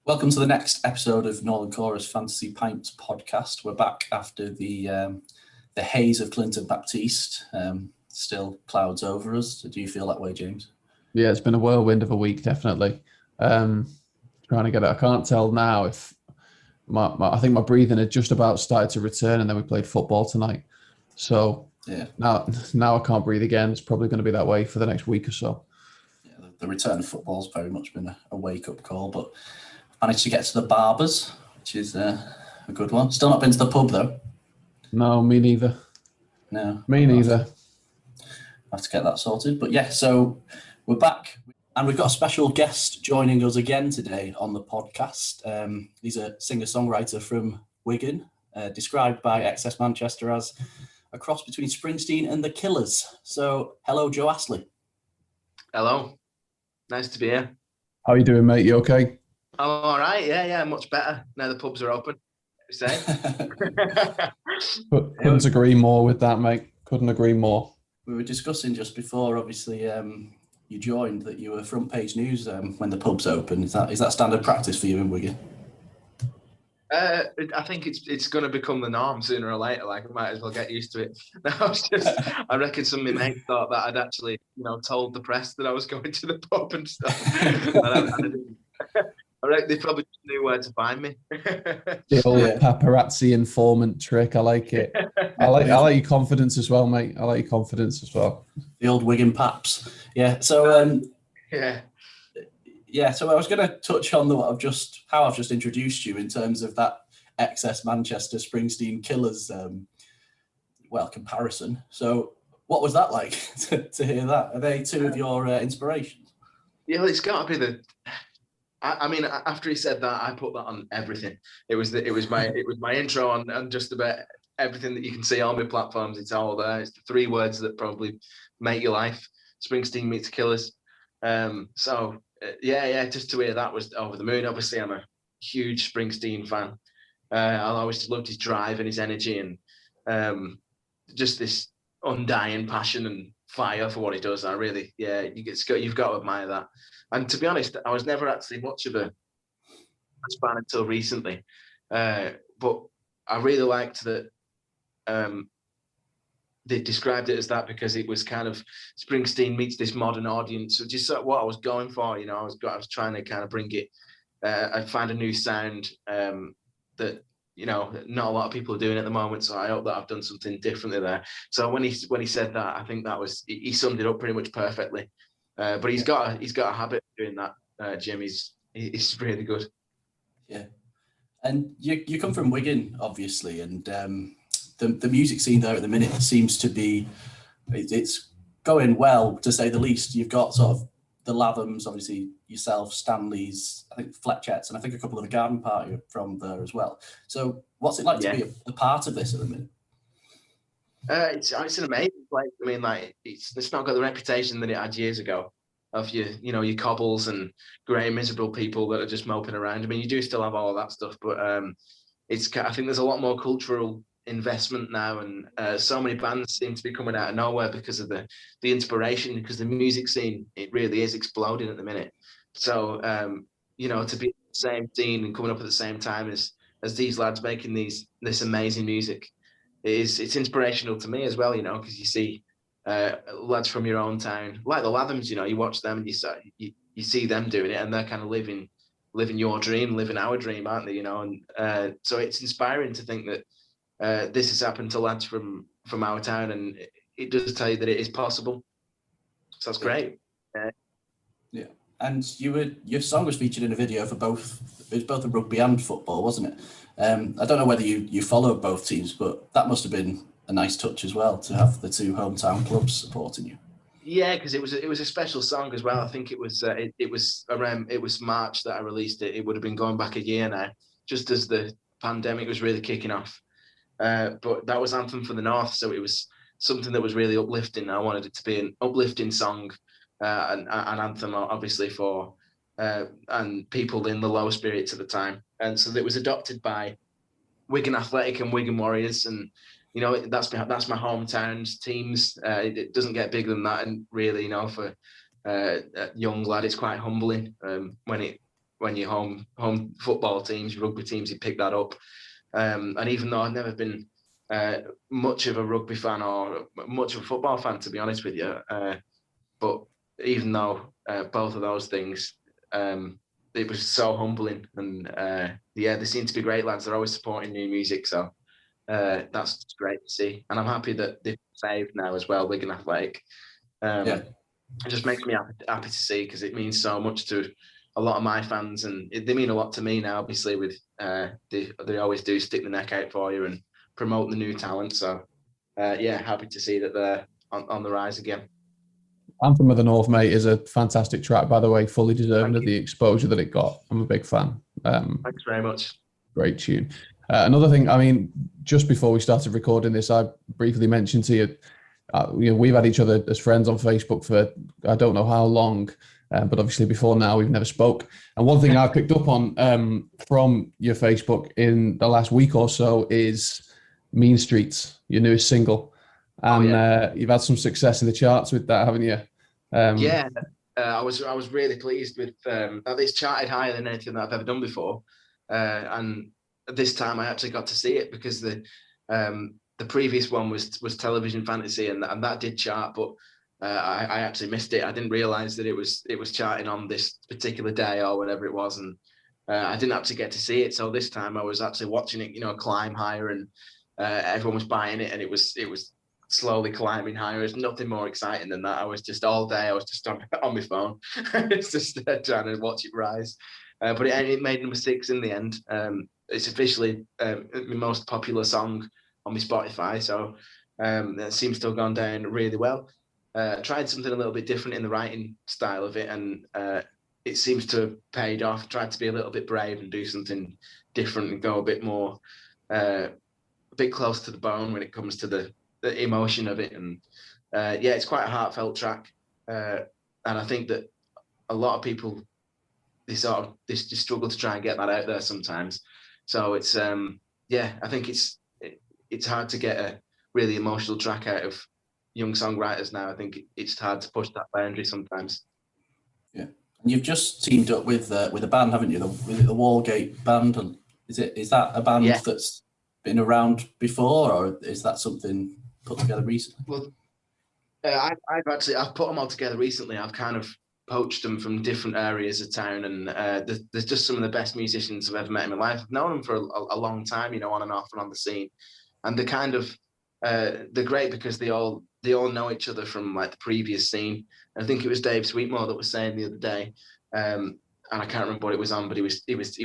Welcome to the next episode of Northern Chorus Fantasy Pints Podcast. We're back after the haze of Clinton Baptiste. Still clouds over us. Do you feel that way, James? Yeah, it's been a whirlwind of a week, definitely. Trying to get it. I can't tell now if I think my breathing had just about started to return, and then we played football tonight. So yeah, now I can't breathe again. It's probably going to be that way for the next week or so. Yeah, the return of football's very much been a wake-up call, but managed to get to the barbers, which is a good one. Still not been to the pub though. No, me neither. No, me neither. Have to get that sorted. But yeah, so we're back, and we've got a special guest joining us again today on the podcast. He's a singer-songwriter from Wigan, described by XS Manchester as a cross between Springsteen and the Killers. So, hello, Joe Astley. Hello, nice to be here. How are you doing, mate? You okay? I'm all right. Yeah, much better now the pubs are open. Say. Couldn't agree more with that, mate. Couldn't agree more. We were discussing just before, obviously, you joined that you were front page news when the pubs open. Is that standard practice for you in Wigan? I think it's going to become the norm sooner or later. Like, I might as well get used to it. I reckon some of my mates thought that I'd actually, told the press that I was going to the pub and stuff. I reckon they probably just knew where to find me. The old paparazzi informant trick. I like it. I like your confidence as well, mate. I like your confidence as well. The old Wigan paps. Yeah. So yeah. So I was going to touch on how I've just introduced you in terms of that XS Manchester Springsteen Killers comparison. So what was that like to hear that? Are they two of your inspirations? Yeah, well, it's got to be I mean, after he said that, I put that on everything. It was my intro on just about everything that you can see on my platforms. It's all there. It's the three words that probably make your life. Springsteen meets Killers. Just to hear that was over the moon. Obviously, I'm a huge Springsteen fan. I always loved his drive and his energy and just this undying passion and fire for what he does. You've got to admire that. And to be honest, I was never actually much of a fan until recently. But I really liked that they described it as that because it was kind of Springsteen meets this modern audience, which is sort of what I was going for. I was trying to kind of bring it. I find a new sound that not a lot of people are doing at the moment. So I hope that I've done something differently there. So when he said that, I think he summed it up pretty much perfectly. But he's got a habit of doing that, Jim. He's really good. Yeah, and you come from Wigan, obviously, and the music scene there at the minute seems to be it's going well, to say the least. You've got sort of the Lathams, obviously yourself, Stanley's, I think Fletchett's, and I think a couple of the Garden Party are from there as well. So what's it like to be a part of this at the minute? It's an amazing place. I mean, like it's not got the reputation that it had years ago of your cobbles and grey miserable people that are just moping around. I mean, you do still have all of that stuff, but I think there's a lot more cultural investment now, and so many bands seem to be coming out of nowhere because of the inspiration, because the music scene, it really is exploding at the minute. So to be in the same scene and coming up at the same time as these lads making this amazing music, it's inspirational to me as well, because you see lads from your own town, like the Lathams, you watch them and you see them doing it, and they're kind of living your dream, living our dream, aren't they? And so it's inspiring to think that this has happened to lads from our town, and it does tell you that it is possible. So that's great. Yeah. And your song was featured in a video for both a rugby and football, wasn't it? I don't know whether you followed both teams, but that must have been a nice touch as well to have the two hometown clubs supporting you. Yeah, because it was a special song as well. I think it was March that I released it. It would have been going back a year now, just as the pandemic was really kicking off. But that was Anthem for the North, so it was something that was really uplifting. I wanted it to be an uplifting song, and anthem obviously for and people in the low spirits at the time. And so it was adopted by Wigan Athletic and Wigan Warriors, and that's my hometown's teams. It doesn't get bigger than that, and really, for a young lad, it's quite humbling when when your home football teams, rugby teams, you pick that up. And even though I've never been much of a rugby fan or much of a football fan, to be honest with you, but even though both of those things, it was so humbling. And they seem to be great lads. They're always supporting new music, so that's great to see. And I'm happy that they've saved now as well, Wigan Athletic. It just makes me happy to see, because it means so much to a lot of my fans, and they mean a lot to me now. Obviously, with they always do stick the neck out for you and promote the new talent. So happy to see that they're on the rise again. Anthem of the North, mate, is a fantastic track, by the way, fully deserving of the exposure that it got. I'm a big fan. Thanks very much. Great tune. Another thing, I mean, just before we started recording this, I briefly mentioned to you, we've had each other as friends on Facebook for I don't know how long, but obviously before now we've never spoke. And one thing I picked up on from your Facebook in the last week or so is Mean Streets, your newest single. And you've had some success in the charts with that, haven't you? I was really pleased with that. It's charted higher than anything that I've ever done before, and this time I actually got to see it, because the previous one was Television Fantasy, and that did chart, but I actually missed it. I didn't realise that it was charting on this particular day or whatever it was, and I didn't actually get to see it. So this time I was actually watching it, climb higher, and everyone was buying it, and it was slowly climbing higher. There's nothing more exciting than that. I was just all day, I was just on my phone. It's just trying to watch it rise. But it made number 6 in the end. It's officially my most popular song on my Spotify, so it seems to have gone down really well. Tried something a little bit different in the writing style of it, and it seems to have paid off. Tried to be a little bit brave and do something different and go a bit more, a bit close to the bone when it comes to the emotion of it. And it's quite a heartfelt track, and I think that a lot of people they just struggle to try and get that out there sometimes. So it's I think it's hard to get a really emotional track out of young songwriters now. I think it's hard to push that boundary sometimes. Yeah, and you've just teamed up with a band, haven't you? The Wallgate band, and is that a band that's been around before, or is that something put together recently? Well, I've put them all together recently. I've kind of poached them from different areas of town, and there's just some of the best musicians I've ever met in my life. I've known them for a long time, on and off and on the scene, and they're kind of they're great because they all know each other from like the previous scene. And I think it was Dave Sweetmore that was saying the other day, and I can't remember what it was on, but he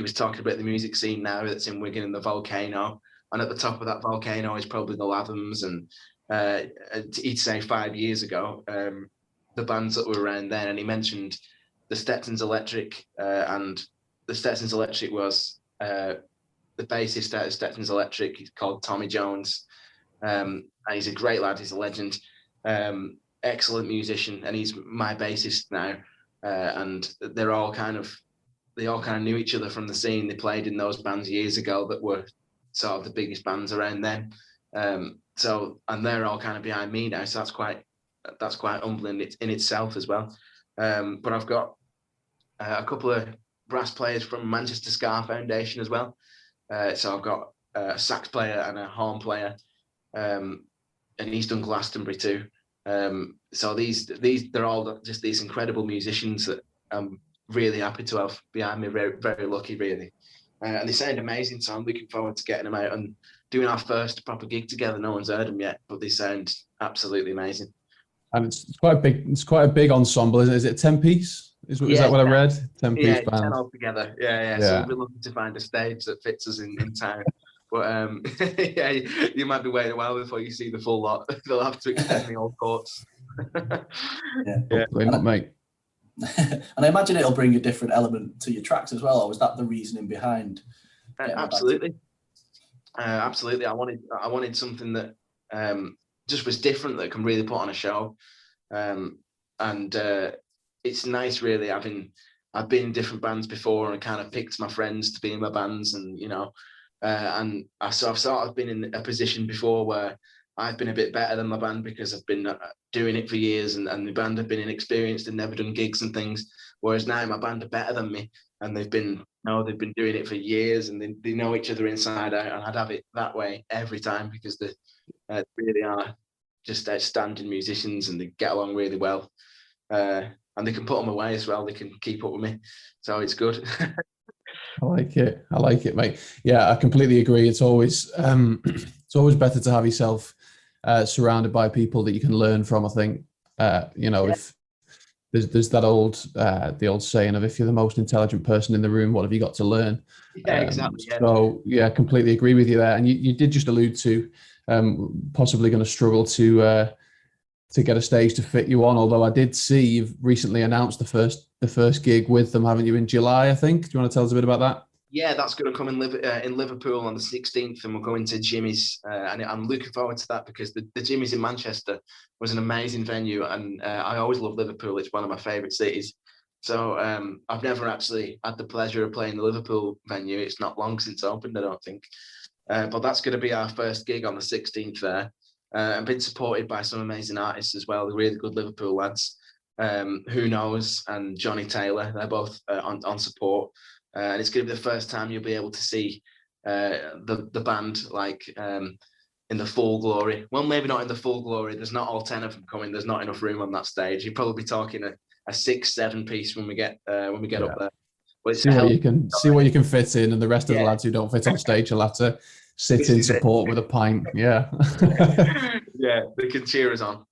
was talking about the music scene now that's in Wigan and the Volcano, and at the top of that volcano is probably the Lathams, and he'd say 5 years ago, the bands that were around then, and he mentioned the Stetson's Electric, and the Stetson's Electric was the bassist at Stetson's Electric. He's called Tommy Jones, and he's a great lad. He's a legend, excellent musician, and he's my bassist now. And they all kind of knew each other from the scene. They played in those bands years ago that were sort of the biggest bands around then. And they're all kind of behind me now, so that's quite humbling in itself as well. But I've got a couple of brass players from Manchester Ska Foundation as well. So I've got a sax player and a horn player, and he's done Glastonbury too. So they're all just these incredible musicians that I'm really happy to have behind me. Very, very lucky, really. And they sound amazing, so I'm looking forward to getting them out and doing our first proper gig together. No one's heard them yet, but they sound absolutely amazing. And it's quite a big ensemble, isn't it? Is it 10-piece? Is that what I read? 10-piece band. 10 altogether. Yeah. So we're looking to find a stage that fits us in town. But you might be waiting a while before you see the full lot. They'll have to extend the old courts. Hopefully not, mate. And I imagine it'll bring a different element to your tracks as well, or was that the reasoning behind? Absolutely. Absolutely. I wanted something that just was different, that can really put on a show. And it's nice, really. I've been in different bands before and kind of picked my friends to be in my bands, and and I've sort of been in a position before where I've been a bit better than my band because I've been doing it for years, and the band have been inexperienced and never done gigs and things. Whereas now my band are better than me, and they've been doing it for years, and they know each other inside out. And I'd have it that way every time because they really are just outstanding musicians, and they get along really well. And they can put them away as well. They can keep up with me, so it's good. I like it, mate. Yeah, I completely agree. It's always better to have yourself surrounded by people that you can learn from. I think if there's that the old saying of, if you're the most intelligent person in the room, what have you got to learn? Yeah, exactly. Yeah. So yeah, completely agree with you there. And you did just allude to possibly going to struggle to get a stage to fit you on. Although I did see you've recently announced the first gig with them, haven't you, in July, I think? Do you want to tell us a bit about that? Yeah, that's going to come in Liverpool on the 16th, and we're going to Jimmy's, and I'm looking forward to that because the Jimmy's in Manchester was an amazing venue, and I always love Liverpool. It's one of my favourite cities. So I've never actually had the pleasure of playing the Liverpool venue. It's not long since opened, I don't think. But that's going to be our first gig on the 16th there. And been supported by some amazing artists as well, the really good Liverpool lads. Who Knows and Johnny Taylor, they're both on support. And it's going to be the first time you'll be able to see the band in the full glory. Well, maybe not in the full glory. There's not all 10 of them coming. There's not enough room on that stage. You'll probably be talking a 6-7 piece when we get up there. But see what you can fit in, and the rest of the lads who don't fit on stage will have to sit in support with a pint. Yeah. Yeah, they can cheer us on.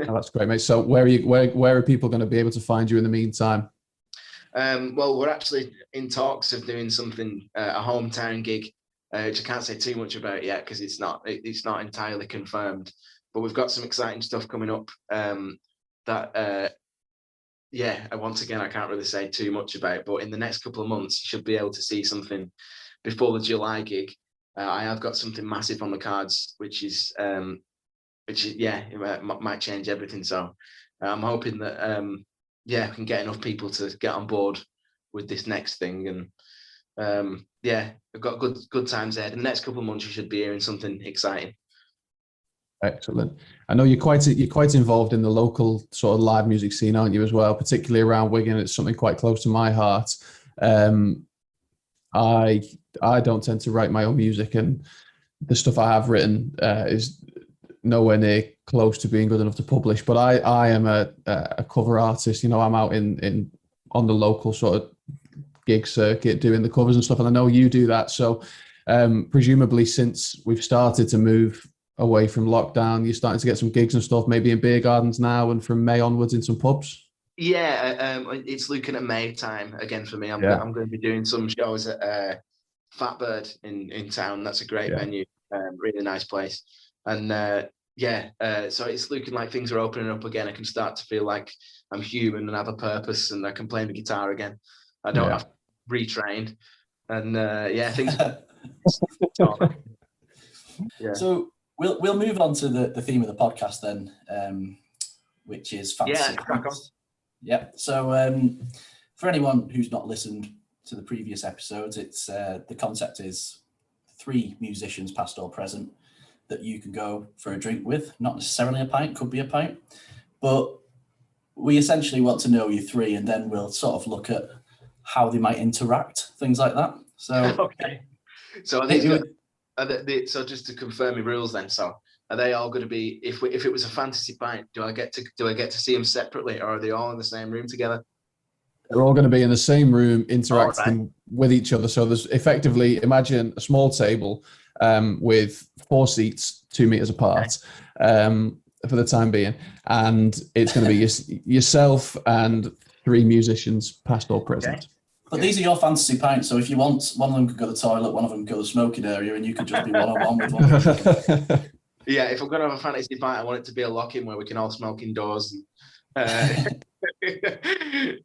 Oh, that's great, mate. So where are people going to be able to find you in the meantime? Well, we're actually in talks of doing something, a hometown gig, which I can't say too much about yet because it's not entirely confirmed. But we've got some exciting stuff coming up once again, I can't really say too much about. But in the next couple of months, you should be able to see something before the July gig. I have got something massive on the cards, which it might change everything. So I'm hoping that we can get enough people to get on board with this next thing, and I've got good times ahead. In the next couple of months, you should be hearing something exciting. Excellent. I know you're quite involved in the local sort of live music scene, aren't you, as well? Particularly around Wigan, it's something quite close to my heart. I don't tend to write my own music, and the stuff I have written is nowhere near close to being good enough to publish. But I am a cover artist. I'm out on the local sort of gig circuit doing the covers and stuff, and I know you do that. So presumably, since we've started to move away from lockdown, you're starting to get some gigs and stuff, maybe in beer gardens now, and from May onwards in some pubs. Yeah, it's looking at May time again for me. I'm going to be doing some shows at Fatbird in town. That's a great venue, really nice place. And so it's looking like things are opening up again. I can start to feel like I'm human and have a purpose, and I can play the guitar again. I don't have to retrain, and things. So we'll move on to the theme of the podcast then, which is fantasy. Yeah, crack on. Yep. So for anyone who's not listened to the previous episodes, it's the concept is 3 musicians, past or present, that you can go for a drink with. Not necessarily a pint, could be a pint, but we essentially want to know you 3, and then we'll sort of look at how they might interact, things like that. So okay. So so just to confirm the rules then, so are they all going to be, if it was a fantasy pint, do I get to see them separately, or are they all in the same room together? They're all going to be in the same room interacting with each other. So there's effectively, imagine a small table with 4 seats 2 meters apart for the time being, and it's going to be yourself and 3 musicians, past or present. Okay. But these are your fantasy pints, so if you want, one of them could go to the toilet, one of them could go to the smoking area, and you could just be one-on-one with one. Yeah, if I'm going to have a fantasy pint, I want it to be a lock-in where we can all smoke indoors. And,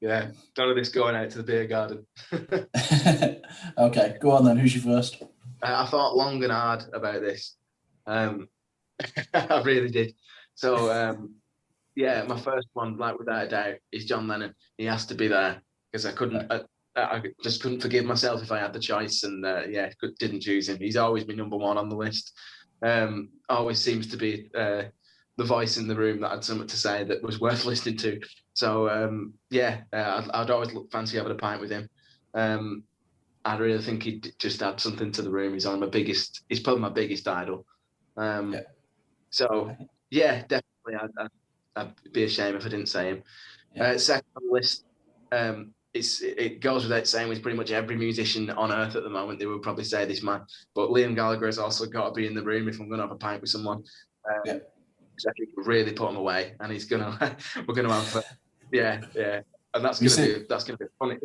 none of this going out to the beer garden. Okay, go on then. Who's your first? I thought long and hard about this. I really did. So, my first one, like without a doubt, is John Lennon. He has to be there because I just couldn't forgive myself if I had the choice, and didn't choose him. He's always been number 1 on the list. Always seems to be the voice in the room that had something to say that was worth listening to. So I'd always fancy having a pint with him. I really think he'd just add something to the room. He's probably my biggest idol. So yeah, definitely, I'd be ashamed if I didn't say him. Second on the list, it goes without saying with pretty much every musician on earth at the moment, they would probably say this man. But Liam Gallagher has also got to be in the room if I'm going to have a pint with someone. I think really put him away, and we're gonna have and that's gonna be funny.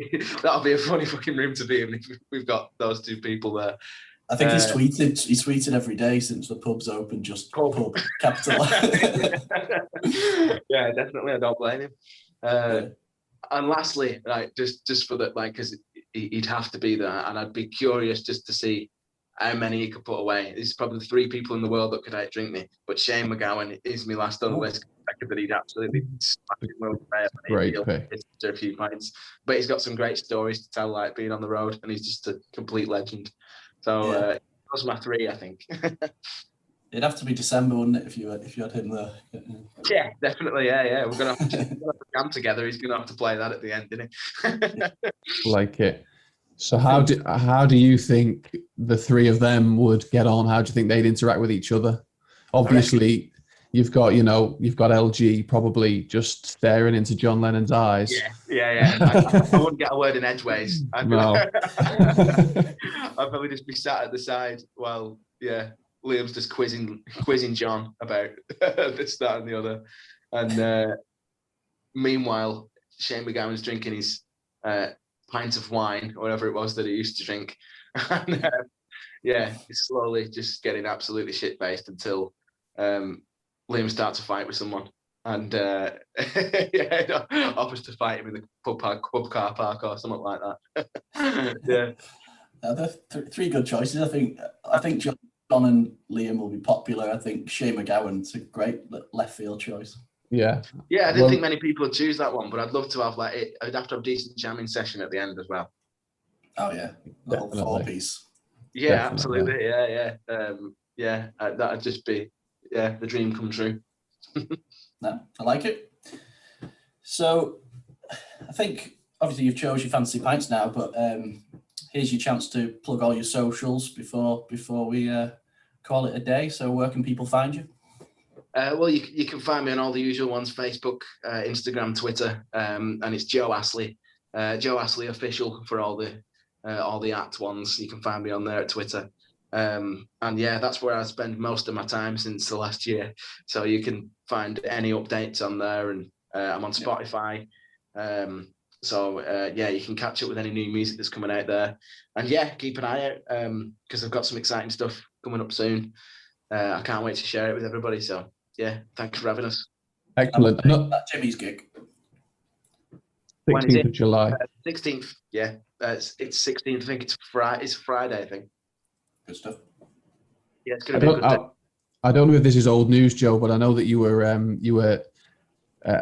That'll be a funny fucking room to be in if we've got those two people there. I think he's tweeted every day since the pub's open, just pub capital. Yeah, definitely. I don't blame him. And lastly, like just for that, like, because he'd have to be there, and I'd be curious just to see how many he could put away. There's probably 3 people in the world that could outdrink me, but Shane McGowan is my last on the list. I reckon that he'd absolutely smash it well great pick. A few pints, but he's got some great stories to tell, like being on the road, and he's just a complete legend. So those are my 3, I think. It'd have to be December, wouldn't it, if you had him there? Yeah, definitely. Yeah. We're gonna have to jam together. He's gonna have to play that at the end, isn't he? Like it. So how do you think the 3 of them would get on? How do you think they'd interact with each other? Obviously, you've got LG probably just staring into John Lennon's eyes. Yeah. I wouldn't get a word in edgeways. No. I'd probably just be sat at the side while Liam's just quizzing John about this, that, and the other, and meanwhile Shane McGowan's drinking his pint of wine or whatever it was that he used to drink, and he's slowly just getting absolutely shit-faced until Liam starts a fight with someone, and offers to fight him in the pub car park or something like that. They're 3 good choices. I think John and Liam will be popular. I think Shane McGowan's a great left field choice. Yeah, I didn't think many people would choose that one, but I'd love to have I'd have to have a decent jamming session at the end as well. Oh yeah, the whole 4-piece. Yeah, definitely. Absolutely. Yeah. That'd just be the dream come true. No, I like it. So I think obviously you've chose your fancy pints now, but here's your chance to plug all your socials before we call it a day. So where can people find you? Well, you can find me on all the usual ones: Facebook, Instagram, Twitter, and it's Joe Astley. Joe Astley official for all the @ ones. You can find me on there at Twitter. And that's where I spend most of my time since the last year. So you can find any updates on there, and I'm on Spotify. You can catch up with any new music that's coming out there, and keep an eye out because I've got some exciting stuff coming up soon. I can't wait to share it with everybody. So thanks for having us. Excellent. That Jimmy's gig. 16th of July. 16th. It's 16th. I think it's Friday. It's Friday, I think. Good stuff. Yeah, it's going to be a good day. I don't know if this is old news, Joe, but I know that you were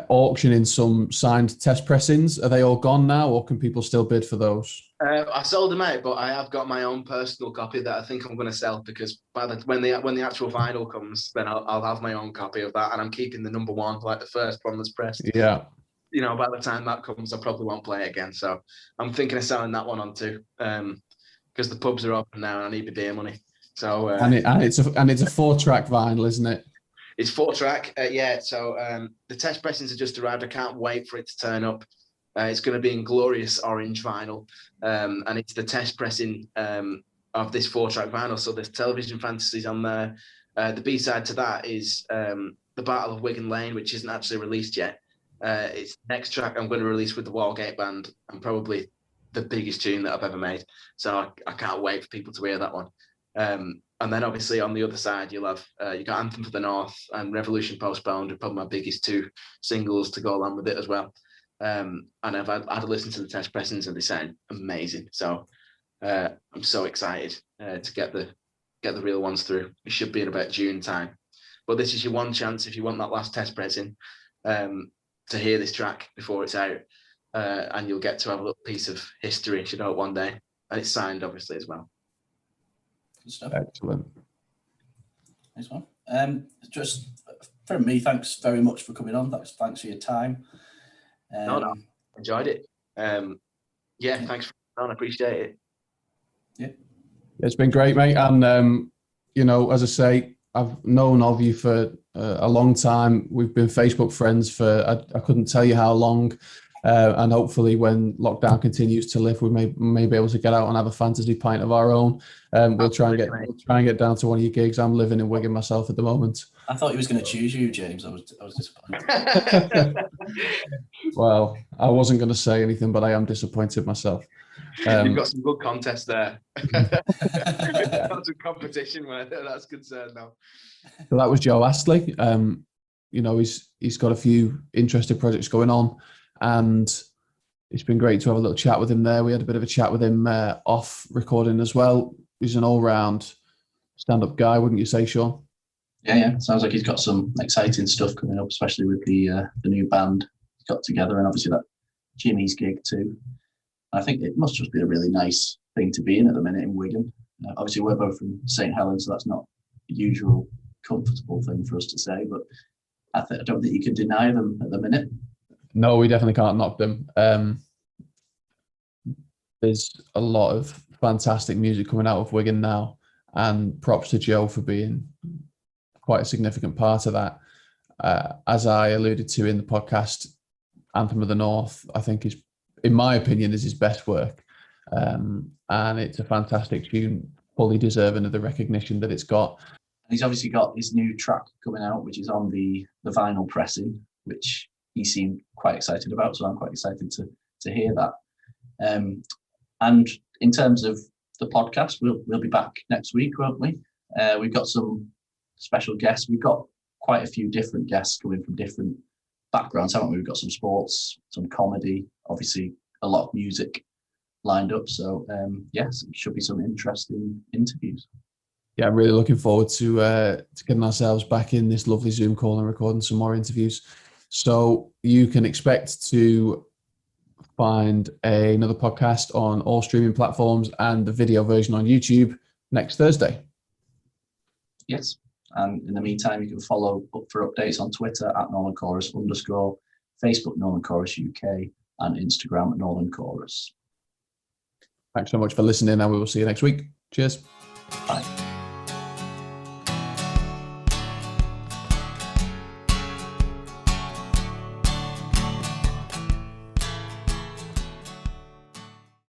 auctioning some signed test pressings. Are they all gone now, or can people still bid for those? I sold them out, but I have got my own personal copy that I think I'm going to sell, because when the actual vinyl comes, then I'll have my own copy of that, and I'm keeping the number 1, like the first one that's pressed. Yeah. By the time that comes, I probably won't play it again. So I'm thinking of selling that one on too, because the pubs are open now and I need the beer money. So and it's a 4-track vinyl, isn't it? It's 4-track. So the test pressings have just arrived. I can't wait for it to turn up. It's going to be in glorious orange vinyl, and it's the test pressing of this 4-track vinyl. So there's Television Fantasies on there. The B-side to that is the Battle of Wigan Lane, which isn't actually released yet. It's the next track I'm going to release with the Walgate Band, and probably the biggest tune that I've ever made. So I can't wait for people to hear that one. And then obviously on the other side, you'll have you got Anthem for the North and Revolution Postponed, are probably my biggest 2 singles to go along with it as well. And I've had a listen to the test pressings and they sound amazing. So I'm so excited to get the real ones through. It should be in about June time. But this is your one chance if you want that last test pressing to hear this track before it's out, and you'll get to have a little piece of history, should hope one day. And it's signed obviously as well. Good stuff. Excellent. Nice one. Just from me, thanks very much for coming on. Thanks for your time. No, enjoyed it. Thanks for coming on. I appreciate it. Yeah, it's been great, mate. And as I say, I've known of you for a long time. We've been Facebook friends for I couldn't tell you how long. And hopefully, when lockdown continues to lift, we may be able to get out and have a fantasy pint of our own. We'll try and get down to one of your gigs. I'm living in Wigan myself at the moment. I thought he was going to choose you, James. I was disappointed. Well, I wasn't going to say anything, but I am disappointed myself. You've got some good contests there. That's a competition where that's concerned now. So that was Joe Astley. He's got a few interesting projects going on, and it's been great to have a little chat with him there. We had a bit of a chat with him off recording as well. He's an all-round stand-up guy, wouldn't you say, Sean? Yeah. Sounds like he's got some exciting stuff coming up, especially with the new band he's got together, and obviously that Jimmy's gig too. I think it must just be a really nice thing to be in at the minute in Wigan. Obviously, we're both from St Helens, so that's not a usual comfortable thing for us to say, but I don't think you can deny them at the minute. No, we definitely can't knock them. There's a lot of fantastic music coming out of Wigan now, and props to Joe for being quite a significant part of that. As I alluded to in the podcast, Anthem of the North, I think is, in my opinion, is his best work. And it's a fantastic tune, fully deserving of the recognition that it's got. And he's obviously got his new track coming out, which is on the vinyl pressing, which he seemed quite excited about. So I'm quite excited to hear that. And in terms of the podcast, we'll be back next week, won't we? We've got some special guests. We've got quite a few different guests coming from different backgrounds, haven't we? We've got some sports, some comedy, obviously a lot of music lined up. So yes, it should be some interesting interviews. Yeah, I'm really looking forward to getting ourselves back in this lovely Zoom call and recording some more interviews. So you can expect to find another podcast on all streaming platforms and the video version on YouTube next Thursday. Yes. And in the meantime, you can follow up for updates on Twitter at Northern Chorus _, Facebook Northern Chorus UK, and Instagram Northern Chorus. Thanks so much for listening, and we will see you next week. Cheers.